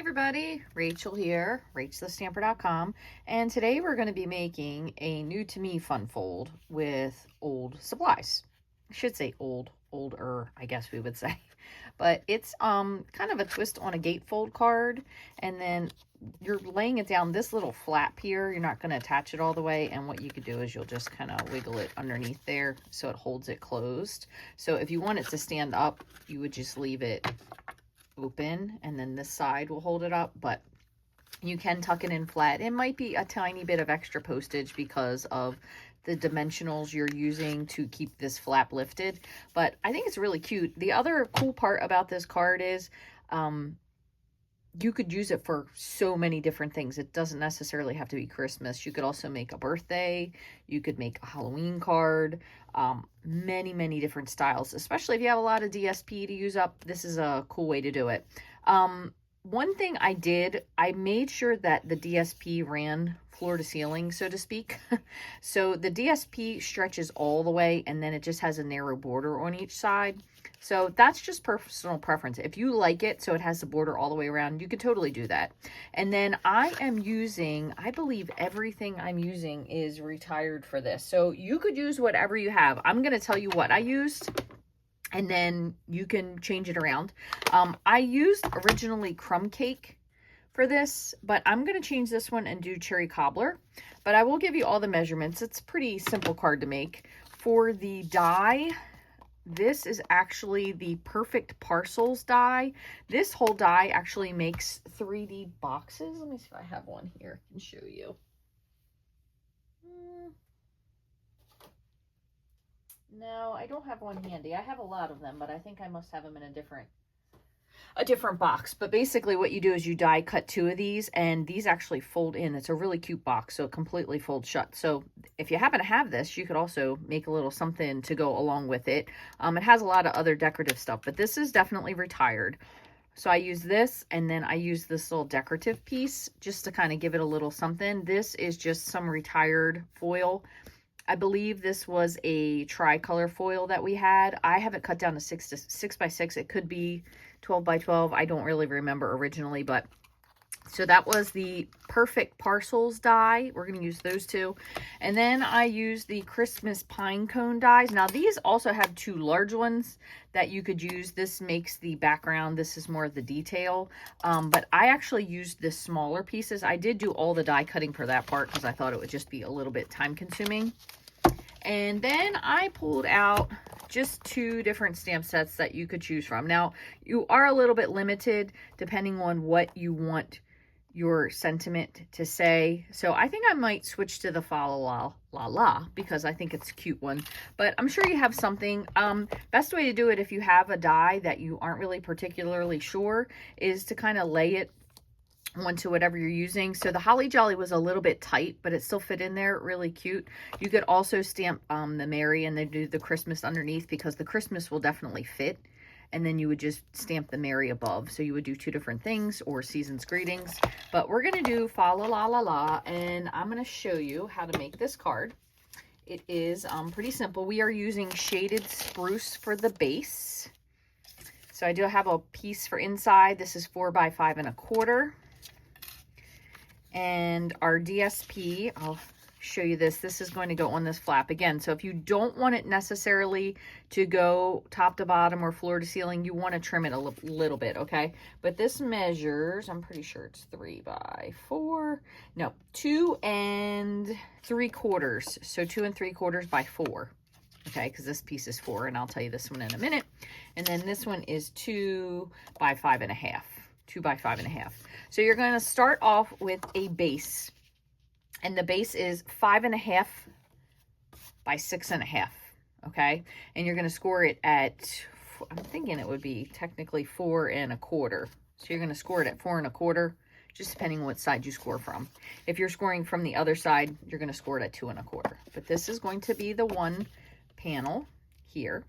Everybody, Rachel here, Rachthestamper.com, and today we're going to be making a new to me fun fold with old supplies. I should say older, I guess we would say. But it's kind of a twist on a gatefold card, and then you're laying it down this little flap here. You're not going to attach it all the way, and what you could do is you'll just kind of wiggle it underneath there so it holds it closed. So if you want it to stand up, you would just leave it open, and then this side will hold it up, but you can tuck it in flat. It might be a tiny bit of extra postage because of the dimensionals you're using to keep this flap lifted, but I think it's really cute. The other cool part about this card is you could use it for so many different things. It doesn't necessarily have to be Christmas. You could also make a birthday. You could make a Halloween card. Many different styles, especially if you have a lot of DSP to use up. This is a cool way to do it. One thing I did, I made sure that the DSP ran floor to ceiling, so to speak. So the DSP stretches all the way, and then it just has a narrow border on each side. So that's just personal preference. If you like it so it has the border all the way around, you could totally do that. And then I am using, I believe everything I'm using is retired for this. So you could use whatever you have. I'm going to tell you what I used, and then you can change it around. I used originally crumb cake for this, but I'm going to change this one and do cherry cobbler. But I will give you all the measurements. It's a pretty simple card to make. For the die, this is actually the Perfect Parcels die. This whole die actually makes 3D boxes. Let me see if I have one here I can show you. No, I don't have one handy. I have a lot of them, but I think I must have them in a different box. But basically what you do is you die cut 2 of these, and these actually fold in. It's a really cute box, so it completely folds shut. So if you happen to have this, you could also make a little something to go along with it. It has a lot of other decorative stuff, but this is definitely retired. So I use this, and then I use this little decorative piece just to kind of give it a little something. This is just some retired foil. I believe this was a tricolor foil that we had. I have it cut down to 6 by 6. It could be 12 by 12. I don't really remember originally, but so that was the Perfect Parcels die. We're going to use those two. And then I use the Christmas pine cone dies. Now these also have 2 large ones that you could use. This makes the background. This is more of the detail. But I actually used the smaller pieces. I did do all the die cutting for that part because I thought it would just be a little bit time consuming. And then I pulled out just 2 different stamp sets that you could choose from. Now, you are a little bit limited depending on what you want your sentiment to say. So I think I might switch to the Fa La La La because I think it's a cute one. But I'm sure you have something. Best way to do it if you have a die that you aren't really particularly sure is to kind of lay it onto whatever you're using. So the Holly Jolly was a little bit tight, but it still fit in there really cute. You could also stamp the Mary and then do the Christmas underneath because the Christmas will definitely fit. And then you would just stamp the Mary above. So you would do 2 different things, or Season's Greetings. But we're going to do Fa La La La La, and I'm going to show you how to make this card. It is pretty simple. We are using shaded spruce for the base. So I do have a piece for inside. This is 4 by 5 1/4. And our DSP, I'll show you this. This is going to go on this flap again. So if you don't want it necessarily to go top to bottom or floor to ceiling, you want to trim it a little bit, okay? But this measures, I'm pretty sure it's 3 by 4. No, 2 3/4. So 2 3/4 by 4. Okay, because this piece is 4, and I'll tell you this one in a minute. And then this one is 2 by 5 1/2. 2 by 5 1/2. So you're going to start off with a base, and the base is 5 1/2 by 6 1/2. Okay, and you're going to score it at, I'm thinking it would be technically 4 1/4. So you're going to score it at 4 1/4, just depending on what side you score from. If you're scoring from the other side, you're going to score it at 2 1/4. But this is going to be the one panel here,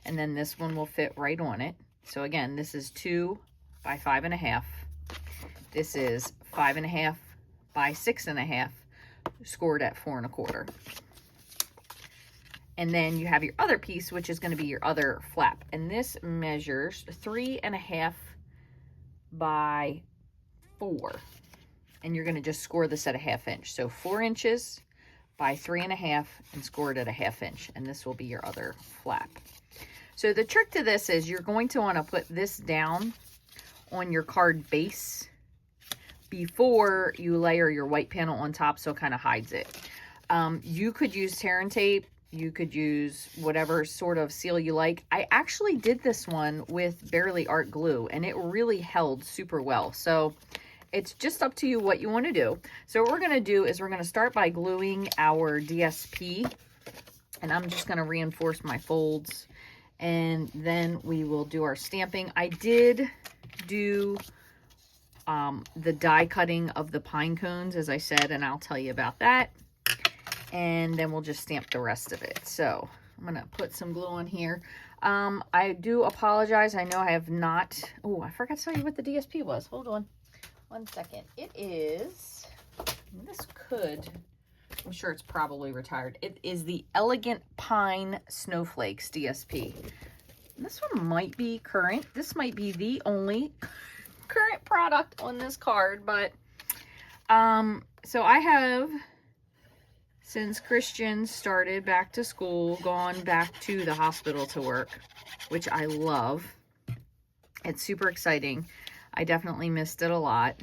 and then this one will fit right on it. So again, this is 2 by 5 1/2. This is 5 1/2 by 6 1/2, scored at 4 1/4. And then you have your other piece, which is going to be your other flap. And this measures 3 1/2 by 4. And you're going to just score this at a 1/2 inch. So 4 inches by 3.5 and score it at a 1/2 inch. And this will be your other flap. So the trick to this is you're going to want to put this down on your card base before you layer your white panel on top, so it kind of hides it. You could use tear and tape. You could use whatever sort of seal you like. I actually did this one with Barely Art glue, and it really held super well. So it's just up to you what you want to do. So what we're going to do is we're going to start by gluing our DSP, and I'm just going to reinforce my folds, and then we will do our stamping. I did do the die cutting of the pine cones, as I said, and I'll tell you about that. And then we'll just stamp the rest of it. So I'm going to put some glue on here. I do apologize. I know I have not... Oh, I forgot to tell you what the DSP was. Hold on 1 second. It is... This could... I'm sure it's probably retired. It is the Elegant Pine Snowflakes DSP. And this one might be current. This might be the only current product on this card. But, so I have... Since Christian started back to school, gone back to the hospital to work, which I love. It's super exciting. I definitely missed it a lot.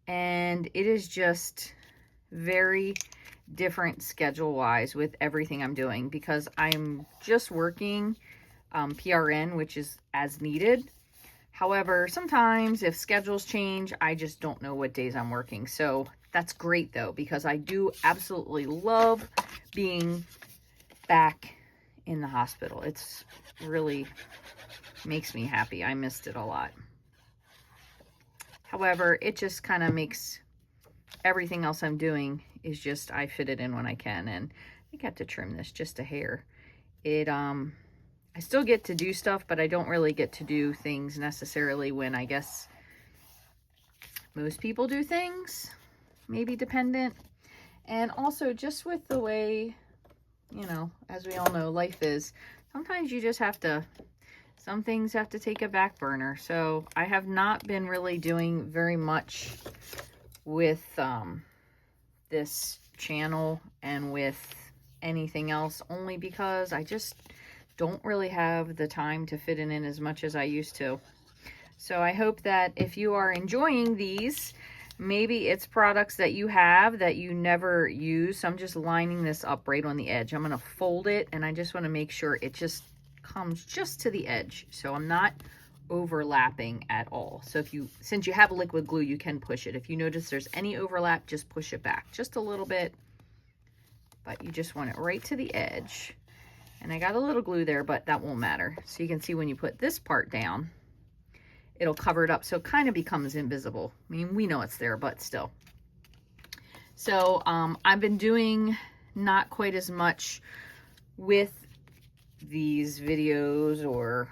And it is just very different schedule-wise with everything I'm doing, because I'm just working PRN, which is as needed. However, sometimes if schedules change, I just don't know what days I'm working. So that's great though, because I do absolutely love being back in the hospital. It's really makes me happy. I missed it a lot. However, it just kind of makes everything else I'm doing is just, I fit it in when I can. And I got to trim this just a hair. I still get to do stuff, but I don't really get to do things necessarily when I guess most people do things. Maybe dependent. And also just with the way, you know, as we all know, life is, sometimes you just have to, some things have to take a back burner. So I have not been really doing very much with this channel and with anything else, only because I just don't really have the time to fit it in as much as I used to. So I hope that if you are enjoying these, maybe it's products that you have that you never use. So I'm just lining this up right on the edge. I'm going to fold it, and I just want to make sure it just comes just to the edge. So I'm not overlapping at all. So if you, since you have liquid glue, you can push it. If you notice there's any overlap, just push it back just a little bit. But you just want it right to the edge. And I got a little glue there, but that won't matter. So you can see when you put this part down, it'll cover it up, so it kind of becomes invisible. I mean, we know it's there, but still. So I've been doing not quite as much with these videos or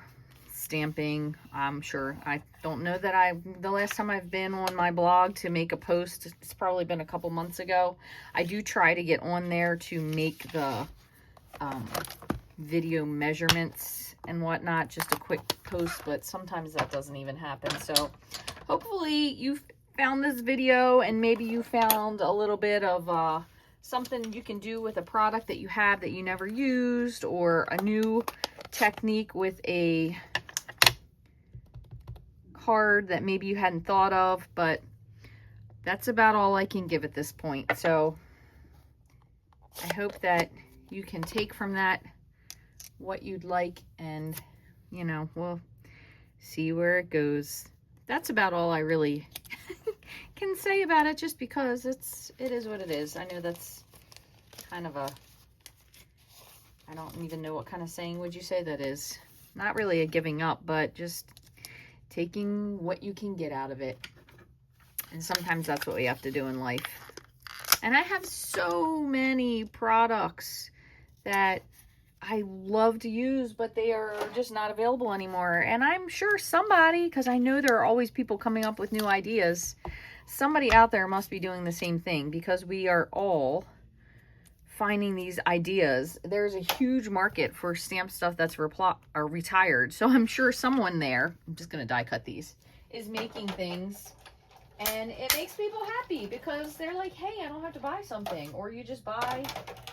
stamping. I'm sure, I don't know that the last time I've been on my blog to make a post, it's probably been a couple months ago. I do try to get on there to make the video measurements and whatnot, just a quick post, but sometimes that doesn't even happen. So hopefully you found this video and maybe you found a little bit of something you can do with a product that you have that you never used, or a new technique with a card that maybe you hadn't thought of. But that's about all I can give at this point. So I hope that you can take from that what you'd like, and you know, we'll see where it goes. That's about all I really can say about it, just because it is what it is. I know that's kind of a, I don't even know what kind of saying would you say that is. Not really a giving up, but just taking what you can get out of it. And sometimes that's what we have to do in life. And I have so many products that I love to use, but they are just not available anymore. And I'm sure somebody, because I know there are always people coming up with new ideas, somebody out there must be doing the same thing, because we are all finding these ideas. There's a huge market for stamp stuff that's retired. So I'm sure someone there, I'm just going to die cut these, is making things And it makes people happy because they're like, hey, I don't have to buy something. Or you just buy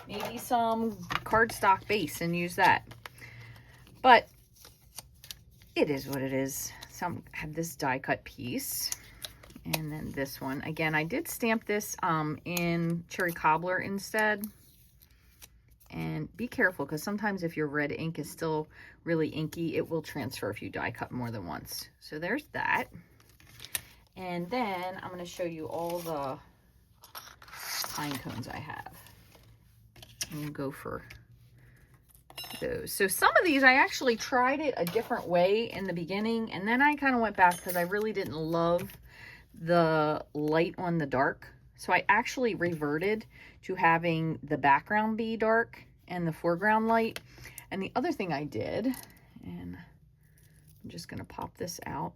maybe some cardstock base and use that. But it is what it is. So I have this die cut piece. And then this one. Again, I did stamp this in cherry cobbler instead. And be careful, because sometimes if your red ink is still really inky, it will transfer if you die cut more than once. So there's that. And then I'm going to show you all the pine cones I have. I'm going to go for those. So some of these, I actually tried it a different way in the beginning, and then I kind of went back because I really didn't love the light on the dark. So I actually reverted to having the background be dark and the foreground light. And the other thing I did, and I'm just going to pop this out.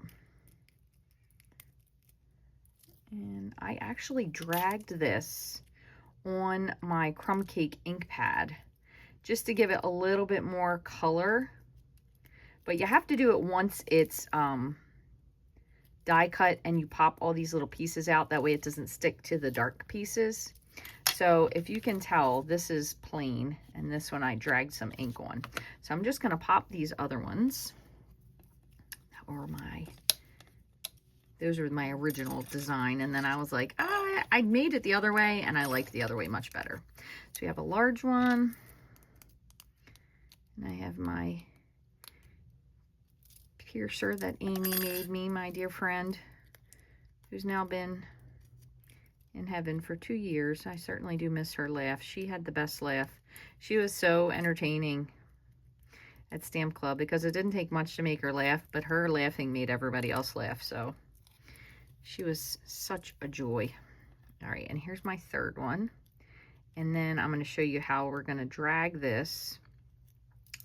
And I actually dragged this on my crumb cake ink pad just to give it a little bit more color. But you have to do it once it's die cut and you pop all these little pieces out. That way it doesn't stick to the dark pieces. So if you can tell, this is plain, and this one I dragged some ink on. So I'm just going to pop these other ones. Those were my original design, and then I was like, I made it the other way, and I like the other way much better. So we have a large one, and I have my piercer that Amy made me, my dear friend, who's now been in heaven for 2 years. I certainly do miss her laugh. She had the best laugh. She was so entertaining at Stamp Club because it didn't take much to make her laugh, but her laughing made everybody else laugh. So she was such a joy. All right, and here's my third one. And then I'm going to show you how we're going to drag this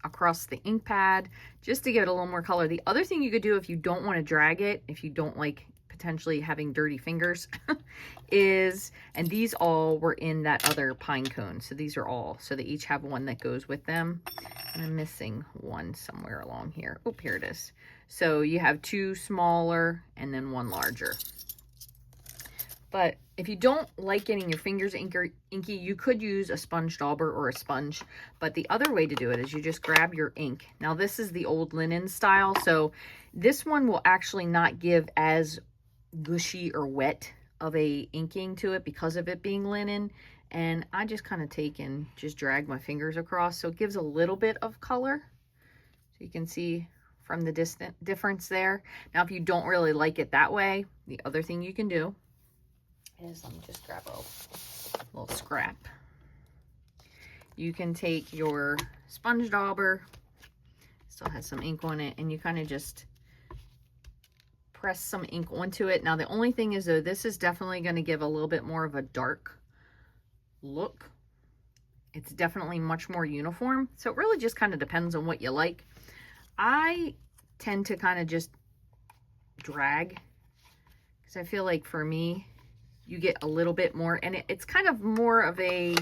across the ink pad just to give it a little more color. The other thing you could do if you don't want to drag it, if you don't like potentially having dirty fingers, is, and these all were in that other pine cone. So these are all, so they each have one that goes with them. And I'm missing one somewhere along here. Oh, here it is. So you have 2 smaller and then 1 larger. But if you don't like getting your fingers inky, you could use a sponge dauber or a sponge. But the other way to do it is you just grab your ink. Now this is the old linen style, so this one will actually not give as gushy or wet of a inking to it because of it being linen. And I just kind of take and just drag my fingers across, so it gives a little bit of color. So you can see from the difference there. Now if you don't really like it that way, the other thing you can do is, let me just grab a little scrap. You can take your sponge dauber, still has some ink on it, and you kind of just press some ink onto it. Now the only thing is though, this is definitely going to give a little bit more of a dark look. It's definitely much more uniform. So it really just kind of depends on what you like. I tend to kind of just drag because I feel like for me, you get a little bit more, and it's kind of more of a,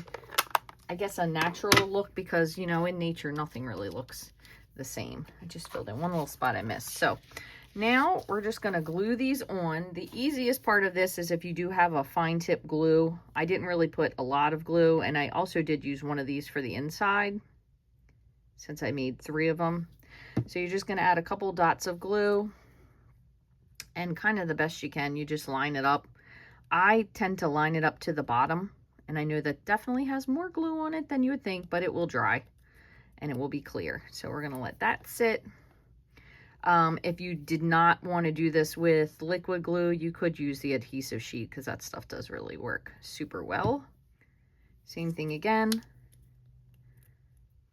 I guess, a natural look because, you know, in nature, nothing really looks the same. I just filled in one little spot I missed. So now we're just going to glue these on. The easiest part of this is if you do have a fine tip glue. I didn't really put a lot of glue, and I also did use one of these for the inside since I made 3 of them. So you're just going to add a couple dots of glue, and kind of the best you can, you just line it up. I tend to line it up to the bottom, and I know that definitely has more glue on it than you would think, but it will dry and it will be clear. So we're going to let that sit. If you did not want to do this with liquid glue, you could use the adhesive sheet because that stuff does really work super well. Same thing again,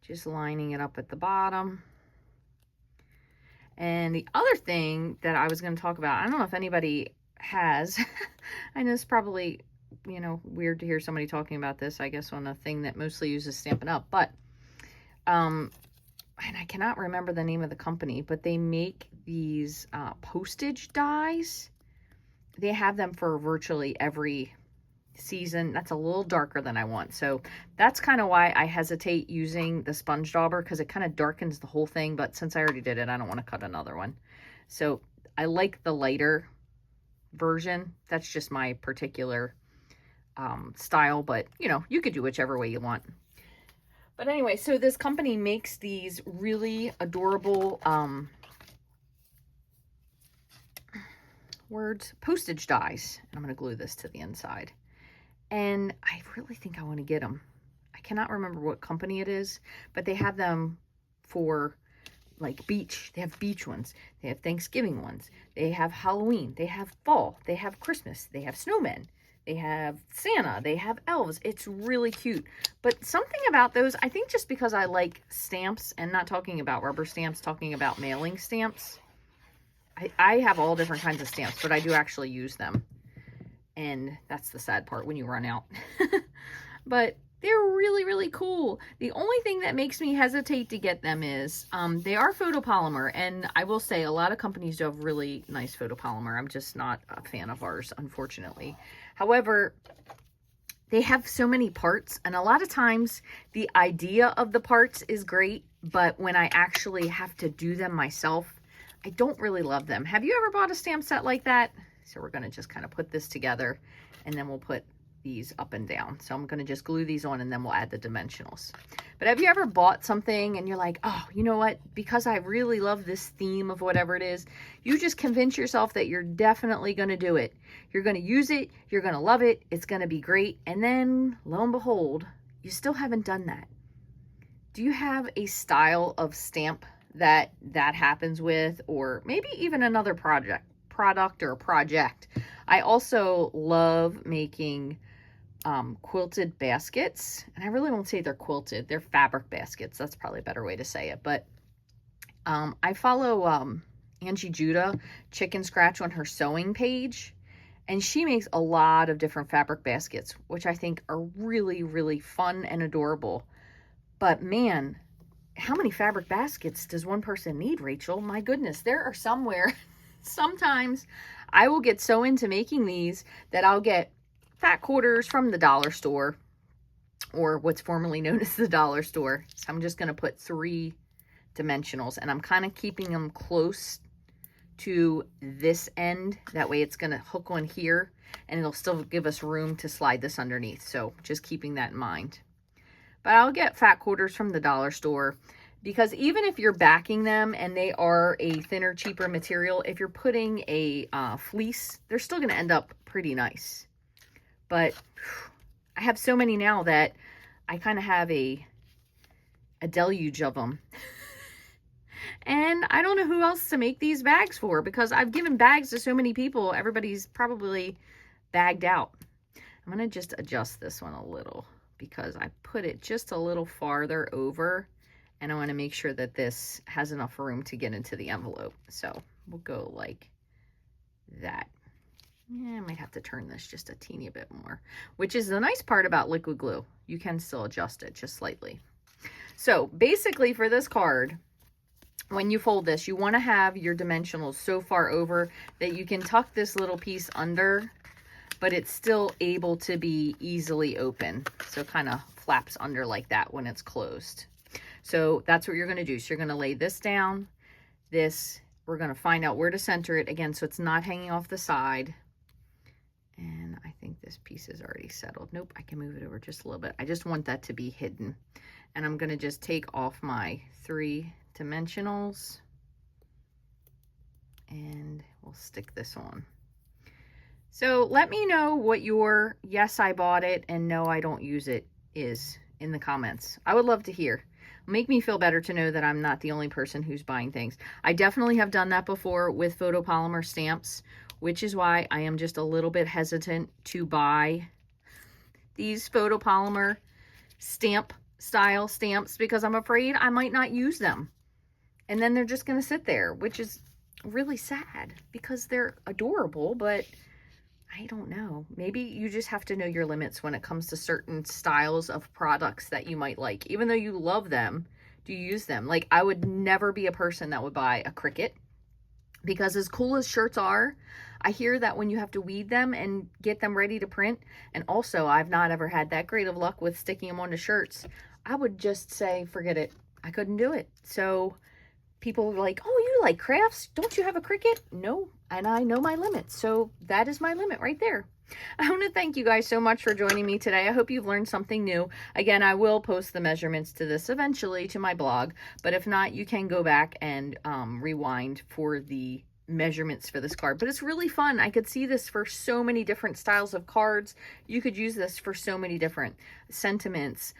just lining it up at the bottom. And the other thing that I was going to talk about, I don't know if anybody has, I know it's probably, you know, weird to hear somebody talking about this, I guess, on a thing that mostly uses Stampin' Up, but, and I cannot remember the name of the company, but they make these postage dies. They have them for virtually every season. That's a little darker than I want. So that's kind of why I hesitate using the sponge dauber, because it kind of darkens the whole thing. But since I already did it, I don't want to cut another one. So I like the lighter version. That's just my particular style, but you know, you could do whichever way you want. But anyway, so this company makes these really adorable postage dies. I'm going to glue this to the inside. And I really think I want to get them. I cannot remember what company it is, but they have them for like beach. They have beach ones. They have Thanksgiving ones. They have Halloween. They have fall. They have Christmas. They have snowmen. They have Santa. They have elves. It's really cute. But something about those, I think just because I like stamps, and not talking about rubber stamps, talking about mailing stamps. I have all different kinds of stamps, but I do actually use them. And that's the sad part when you run out. But they're really, really cool. The only thing that makes me hesitate to get them is they are photopolymer. And I will say a lot of companies do have really nice photopolymer. I'm just not a fan of ours, unfortunately. However, they have so many parts. And a lot of times the idea of the parts is great. But when I actually have to do them myself, I don't really love them. Have you ever bought a stamp set like that? So we're going to just kind of put this together, and then we'll put these up and down. So I'm going to just glue these on, and then we'll add the dimensionals. But have you ever bought something and you're like, oh, you know what? Because I really love this theme of whatever it is, you just convince yourself that you're definitely going to do it. You're going to use it. You're going to love it. It's going to be great. And then lo and behold, you still haven't done that. Do you have a style of stamp that happens with, or maybe even another product or project? I also love making quilted baskets, and I really won't say they're quilted, they're fabric baskets. That's probably a better way to say it. But I follow Angie Judah Chicken Scratch on her sewing page, and she makes a lot of different fabric baskets, which I think are really, really fun and adorable. But man, how many fabric baskets does one person need, Rachel? My goodness, there are somewhere. Sometimes I will get so into making these that I'll get fat quarters from the dollar store, or what's formerly known as the dollar store. So I'm just going to put 3 dimensionals, and I'm kind of keeping them close to this end. That way it's going to hook on here, and it'll still give us room to slide this underneath. So just keeping that in mind. But I'll get fat quarters from the dollar store, because even if you're backing them and they are a thinner, cheaper material, if you're putting a fleece, they're still going to end up pretty nice. But I have so many now that I kind of have a deluge of them. And I don't know who else to make these bags for, because I've given bags to so many people. Everybody's probably bagged out. I'm going to just adjust this one a little, because I put it just a little farther over, and I want to make sure that this has enough room to get into the envelope. So we'll go like that. Yeah, I might have to turn this just a teeny bit more, which is the nice part about liquid glue. You can still adjust it just slightly. So basically for this card, when you fold this, you want to have your dimensionals so far over that you can tuck this little piece under, but it's still able to be easily open. So it kind of flaps under like that when it's closed. So that's what you're going to do. So you're going to lay this down. This, we're going to find out where to center it again, so it's not hanging off the side. And I think this piece is already settled. Nope, I can move it over just a little bit. I just want that to be hidden. And I'm going to just take off my 3 dimensionals, and we'll stick this on. So let me know what your yes, I bought it, and no, I don't use it is in the comments. I would love to hear. Make me feel better to know that I'm not the only person who's buying things. I definitely have done that before with photopolymer stamps, which is why I am just a little bit hesitant to buy these photopolymer stamp style stamps, because I'm afraid I might not use them. And then they're just going to sit there, which is really sad, because they're adorable, but I don't know. Maybe you just have to know your limits when it comes to certain styles of products that you might like. Even though you love them, do you use them? Like, I would never be a person that would buy a Cricut, because as cool as shirts are, I hear that when you have to weed them and get them ready to print, and also I've not ever had that great of luck with sticking them onto shirts, I would just say, forget it. I couldn't do it. So people are like, oh, you like crafts? Don't you have a Cricut? No, and I know my limits. So that is my limit right there. I want to thank you guys so much for joining me today. I hope you've learned something new. Again, I will post the measurements to this eventually to my blog, but if not, you can go back and rewind for the measurements for this card. But it's really fun. I could see this for so many different styles of cards. You could use this for so many different sentiments,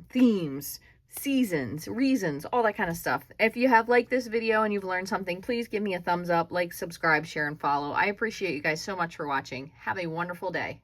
themes, seasons, reasons, all that kind of stuff. If you have liked this video and you've learned something, please give me a thumbs up, like, subscribe, share, and follow. I appreciate you guys so much for watching. Have a wonderful day.